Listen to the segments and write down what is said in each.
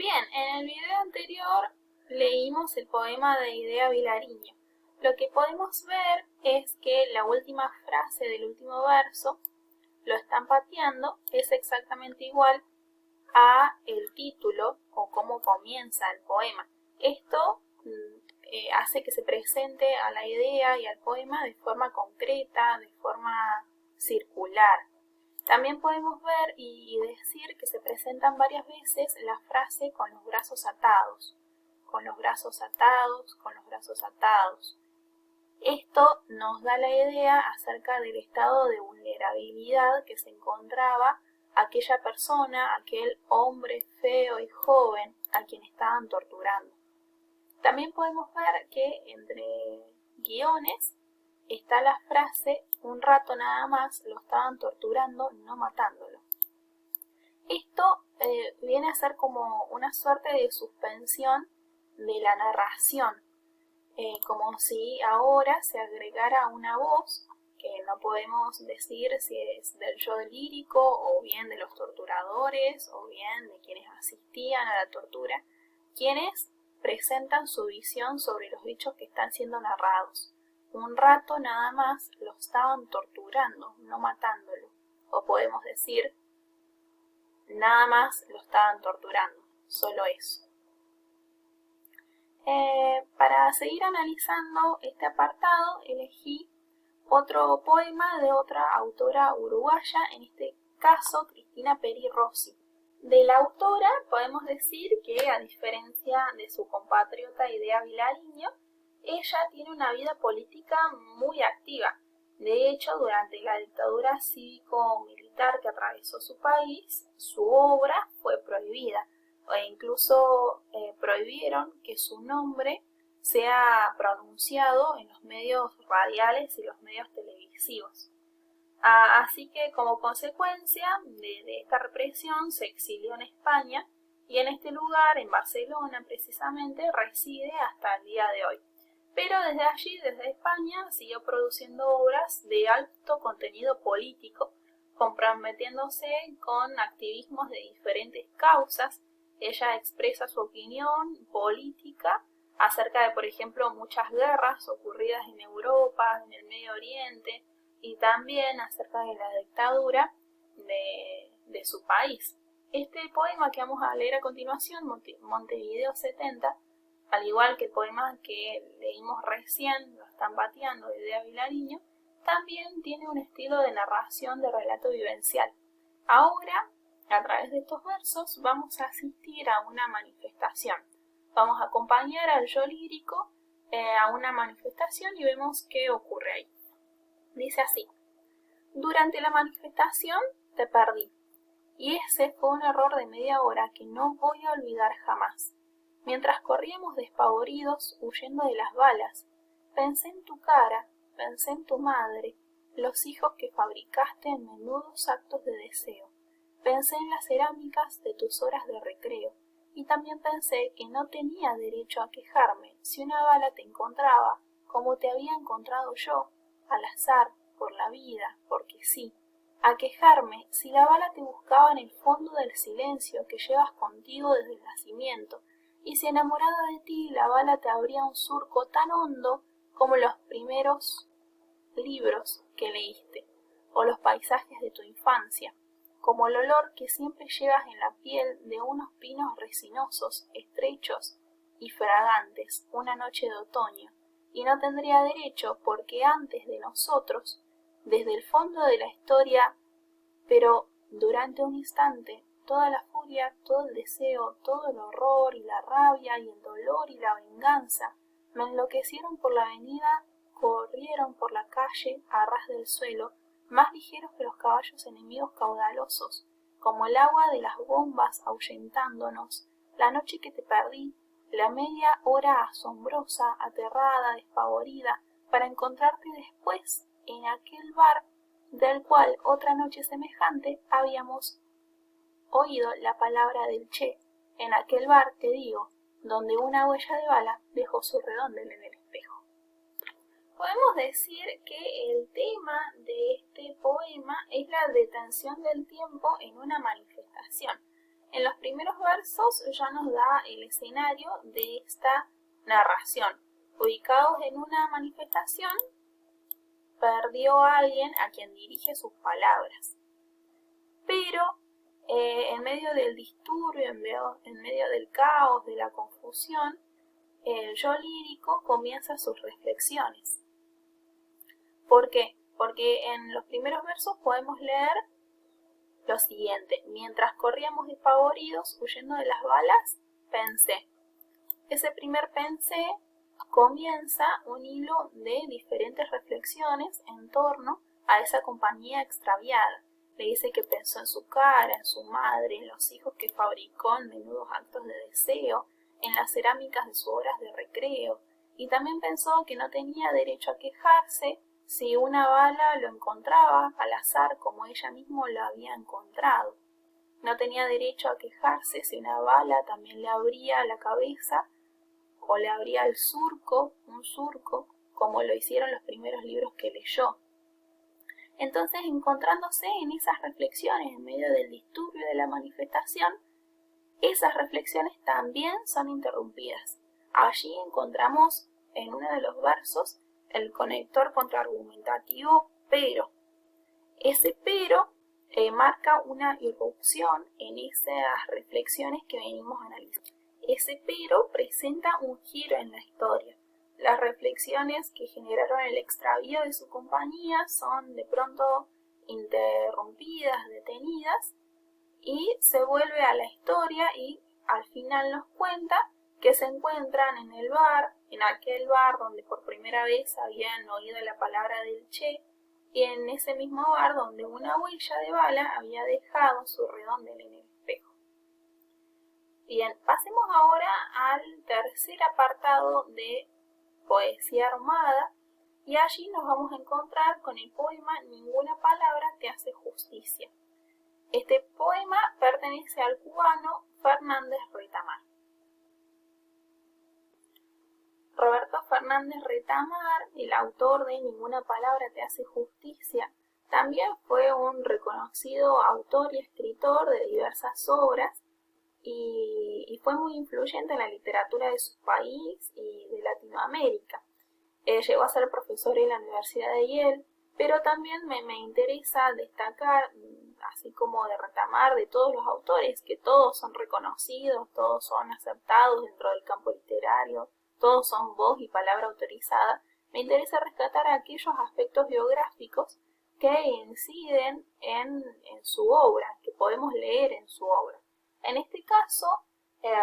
Bien, en el video anterior leímos el poema de Idea Vilariño. Lo que podemos ver es que la última frase del último verso, lo están pateando, es exactamente igual a el título o cómo comienza el poema. Esto hace que se presente a la idea y al poema de forma concreta, de forma circular. También podemos ver y decir que se presentan varias veces la frase con los brazos atados, con los brazos atados, con los brazos atados. Esto nos da la idea acerca del estado de vulnerabilidad que se encontraba aquella persona, aquel hombre feo y joven a quien estaban torturando. También podemos ver que entre guiones está la frase, un rato nada más lo estaban torturando, no matándolo. Esto viene a ser como una suerte de suspensión de la narración, como si ahora se agregara una voz, que no podemos decir si es del yo lírico o bien de los torturadores o bien de quienes asistían a la tortura, quienes presentan su visión sobre los hechos que están siendo narrados. Un rato nada más lo estaban torturando, no matándolo. O podemos decir, nada más lo estaban torturando, solo eso. Para seguir analizando este apartado, elegí otro poema de otra autora uruguaya, en este caso Cristina Peri Rossi. De la autora podemos decir que, a diferencia de su compatriota Idea Vilariño, ella tiene una vida política muy activa. De hecho, durante la dictadura cívico-militar que atravesó su país, su obra fue prohibida, e incluso prohibieron que su nombre sea pronunciado en los medios radiales y los medios televisivos. Así que, como consecuencia de esta represión, se exilió en España y en este lugar, en Barcelona precisamente, reside hasta el día de hoy. Pero desde allí, desde España, siguió produciendo obras de alto contenido político, comprometiéndose con activismos de diferentes causas. Ella expresa su opinión política acerca de, por ejemplo, muchas guerras ocurridas en Europa, en el Medio Oriente, y también acerca de la dictadura de su país. Este poema que vamos a leer a continuación, Montevideo 70, al igual que el poema que leímos recién, Lo están pateando, de Idea Vilariño, también tiene un estilo de narración de relato vivencial. Ahora, a través de estos versos, vamos a asistir a una manifestación. Vamos a acompañar al yo lírico a una manifestación y vemos qué ocurre ahí. Dice así: durante la manifestación te perdí, y ese fue un error de media hora que no voy a olvidar jamás. Mientras corríamos despavoridos huyendo de las balas, pensé en tu cara, pensé en tu madre, los hijos que fabricaste en menudos actos de deseo. Pensé en las cerámicas de tus horas de recreo, y también pensé que no tenía derecho a quejarme si una bala te encontraba, como te había encontrado yo, al azar, por la vida, porque sí. A quejarme si la bala te buscaba en el fondo del silencio que llevas contigo desde el nacimiento, y si enamorada de ti la bala te abría un surco tan hondo como los primeros libros que leíste, o los paisajes de tu infancia, como el olor que siempre llevas en la piel de unos pinos resinosos, estrechos y fragantes, una noche de otoño, y no tendría derecho porque antes de nosotros, desde el fondo de la historia, pero durante un instante, toda la furia, todo el deseo, todo el horror y la rabia y el dolor y la venganza me enloquecieron por la avenida, corrieron por la calle a ras del suelo, más ligeros que los caballos enemigos caudalosos, como el agua de las bombas ahuyentándonos, la noche que te perdí, la media hora asombrosa, aterrada, despavorida, para encontrarte después en aquel bar del cual otra noche semejante habíamos oído la palabra del Che, en aquel bar, te digo, donde una huella de bala dejó su redondel en el espejo. Podemos decir que el tema de este poema es la detención del tiempo en una manifestación. En los primeros versos ya nos da el escenario de esta narración. Ubicados en una manifestación, perdió a alguien a quien dirige sus palabras. Pero en medio del disturbio, en medio del caos, de la confusión, el yo lírico comienza sus reflexiones. ¿Por qué? Porque en los primeros versos podemos leer lo siguiente: mientras corríamos despavoridos huyendo de las balas, pensé. Ese primer pensé comienza un hilo de diferentes reflexiones en torno a esa compañía extraviada. Le dice que pensó en su cara, en su madre, en los hijos que fabricó en menudos actos de deseo, en las cerámicas de sus horas de recreo, y también pensó que no tenía derecho a quejarse si una bala lo encontraba al azar como ella misma lo había encontrado. No tenía derecho a quejarse si una bala también le abría la cabeza o le abría el surco, un surco, como lo hicieron los primeros libros que leyó. Entonces, encontrándose en esas reflexiones en medio del disturbio de la manifestación, esas reflexiones también son interrumpidas. Allí encontramos en uno de los versos el conector contraargumentativo pero. Ese pero marca una irrupción en esas reflexiones que venimos analizando. Ese pero presenta un giro en la historia. Las reflexiones que generaron el extravío de su compañía son de pronto interrumpidas, detenidas, y se vuelve a la historia y al final nos cuenta que se encuentran en el bar, en aquel bar donde por primera vez habían oído la palabra del Che, y en ese mismo bar donde una huella de bala había dejado su redondel en el espejo. Bien, pasemos ahora al tercer apartado de poesía armada, y allí nos vamos a encontrar con el poema Ninguna palabra te hace justicia. Este poema pertenece al cubano Fernández Retamar. Roberto Fernández Retamar, el autor de Ninguna palabra te hace justicia, también fue un reconocido autor y escritor de diversas obras y fue muy influyente en la literatura de su país y de Latinoamérica. Llegó a ser profesor en la Universidad de Yale, pero también me interesa destacar, así como de Retamar, de todos los autores, que todos son reconocidos, todos son aceptados dentro del campo literario, todos son voz y palabra autorizada. Me interesa rescatar aquellos aspectos biográficos que inciden en su obra, que podemos leer en su obra. En este caso,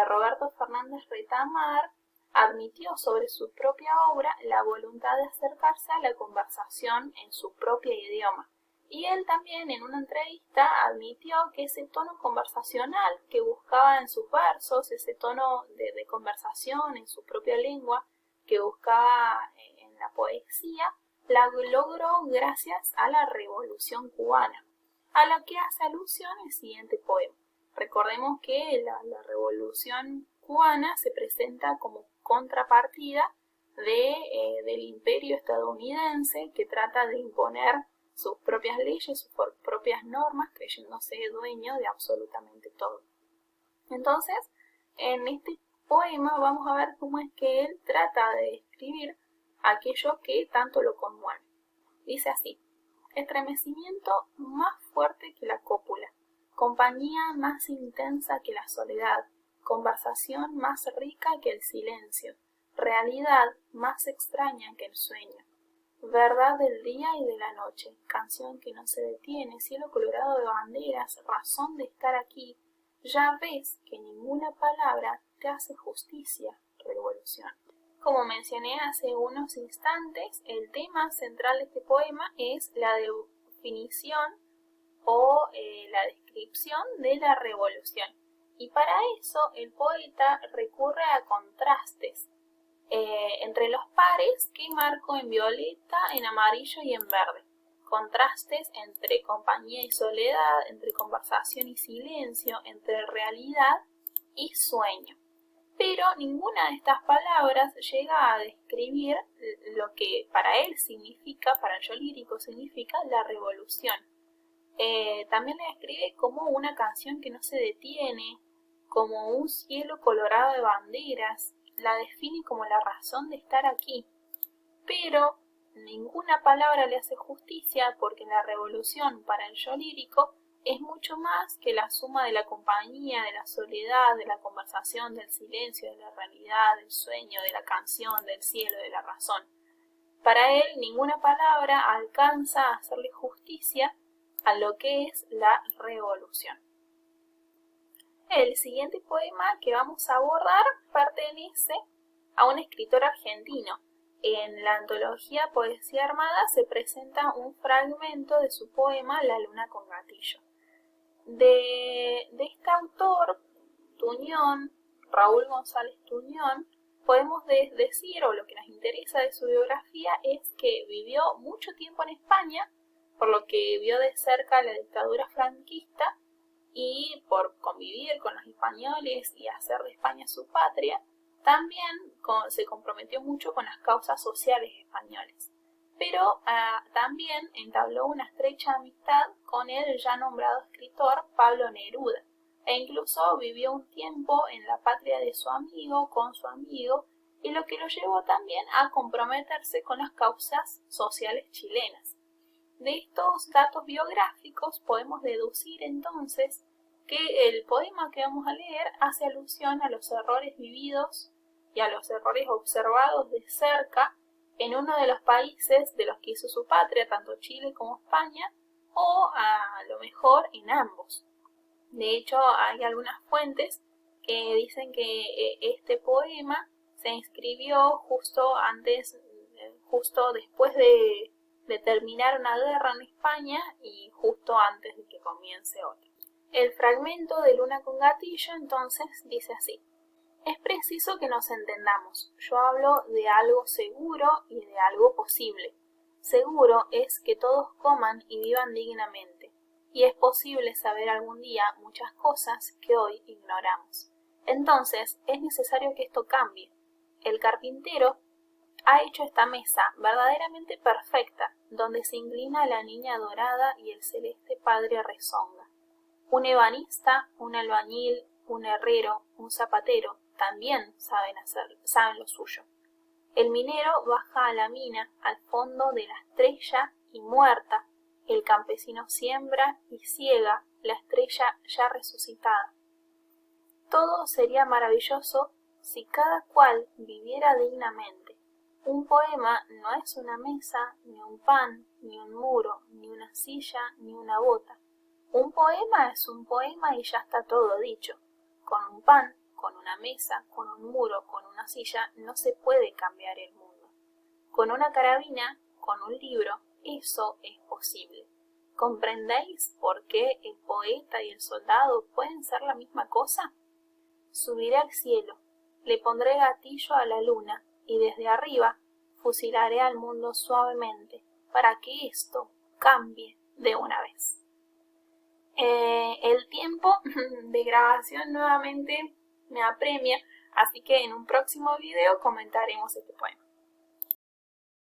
Roberto Fernández Retamar admitió sobre su propia obra la voluntad de acercarse a la conversación en su propio idioma. Y él también en una entrevista admitió que ese tono conversacional que buscaba en sus versos, ese tono de conversación en su propia lengua que buscaba en la poesía, la logró gracias a la Revolución Cubana, a la que hace alusión el siguiente poema. Recordemos que la Revolución Cubana se presenta como contrapartida del imperio estadounidense, que trata de imponer sus propias leyes, sus propias normas, creyéndose dueño de absolutamente todo. Entonces, en este poema vamos a ver cómo es que él trata de describir aquello que tanto lo conmueve. Dice así: estremecimiento más fuerte que la cópula, compañía más intensa que la soledad, conversación más rica que el silencio, realidad más extraña que el sueño. Verdad del día y de la noche, canción que no se detiene, cielo colorado de banderas, razón de estar aquí. Ya ves que ninguna palabra te hace justicia, revolución. Como mencioné hace unos instantes, el tema central de este poema es la definición o la descripción de la revolución. Y para eso el poeta recurre a contrastes entre los pares que marco en violeta, en amarillo y en verde. Contrastes entre compañía y soledad, entre conversación y silencio, entre realidad y sueño. Pero ninguna de estas palabras llega a describir lo que para él significa, para el yo lírico significa la revolución. También la describe como una canción que no se detiene, como un cielo colorado de banderas, la define como la razón de estar aquí. Pero ninguna palabra le hace justicia porque la revolución para el yo lírico es mucho más que la suma de la compañía, de la soledad, de la conversación, del silencio, de la realidad, del sueño, de la canción, del cielo, de la razón. Para él, ninguna palabra alcanza a hacerle justicia a lo que es la revolución. El siguiente poema que vamos a abordar pertenece a un escritor argentino. En la antología Poesía Armada se presenta un fragmento de su poema La luna con gatillo. De este autor, Tuñón, Raúl González Tuñón, podemos decir, o lo que nos interesa de su biografía, es que vivió mucho tiempo en España, por lo que vio de cerca la dictadura franquista y por convivir con los españoles y hacer de España su patria, también se comprometió mucho con las causas sociales españolas. Pero también entabló una estrecha amistad con el ya nombrado escritor Pablo Neruda, e incluso vivió un tiempo en la patria de su amigo, con su amigo, y lo que lo llevó también a comprometerse con las causas sociales chilenas. De estos datos biográficos podemos deducir entonces que el poema que vamos a leer hace alusión a los errores vividos y a los errores observados de cerca en uno de los países de los que hizo su patria, tanto Chile como España, o a lo mejor en ambos. De hecho, hay algunas fuentes que dicen que este poema se escribió justo después de terminar una guerra en España y justo antes de que comience otra. El fragmento de Luna con gatillo entonces dice así: es preciso que nos entendamos. Yo hablo de algo seguro y de algo posible. Seguro es que todos coman y vivan dignamente, y es posible saber algún día muchas cosas que hoy ignoramos. Entonces es necesario que esto cambie. El carpintero ha hecho esta mesa verdaderamente perfecta, donde se inclina la niña dorada y el celeste padre rezonga. Un ebanista, un albañil, un herrero, un zapatero, también saben lo suyo. El minero baja a la mina, al fondo de la estrella y muerta. El campesino siembra y ciega la estrella ya resucitada. Todo sería maravilloso si cada cual viviera dignamente. Un poema no es una mesa, ni un pan, ni un muro, ni una silla, ni una bota. Un poema es un poema y ya está todo dicho. Con un pan, con una mesa, con un muro, con una silla, no se puede cambiar el mundo. Con una carabina, con un libro, eso es posible. ¿Comprendéis por qué el poeta y el soldado pueden ser la misma cosa? Subiré al cielo, le pondré gatillo a la luna, y desde arriba fusilaré al mundo suavemente, para que esto cambie de una vez. El tiempo de grabación nuevamente me apremia, así que en un próximo video comentaremos este poema.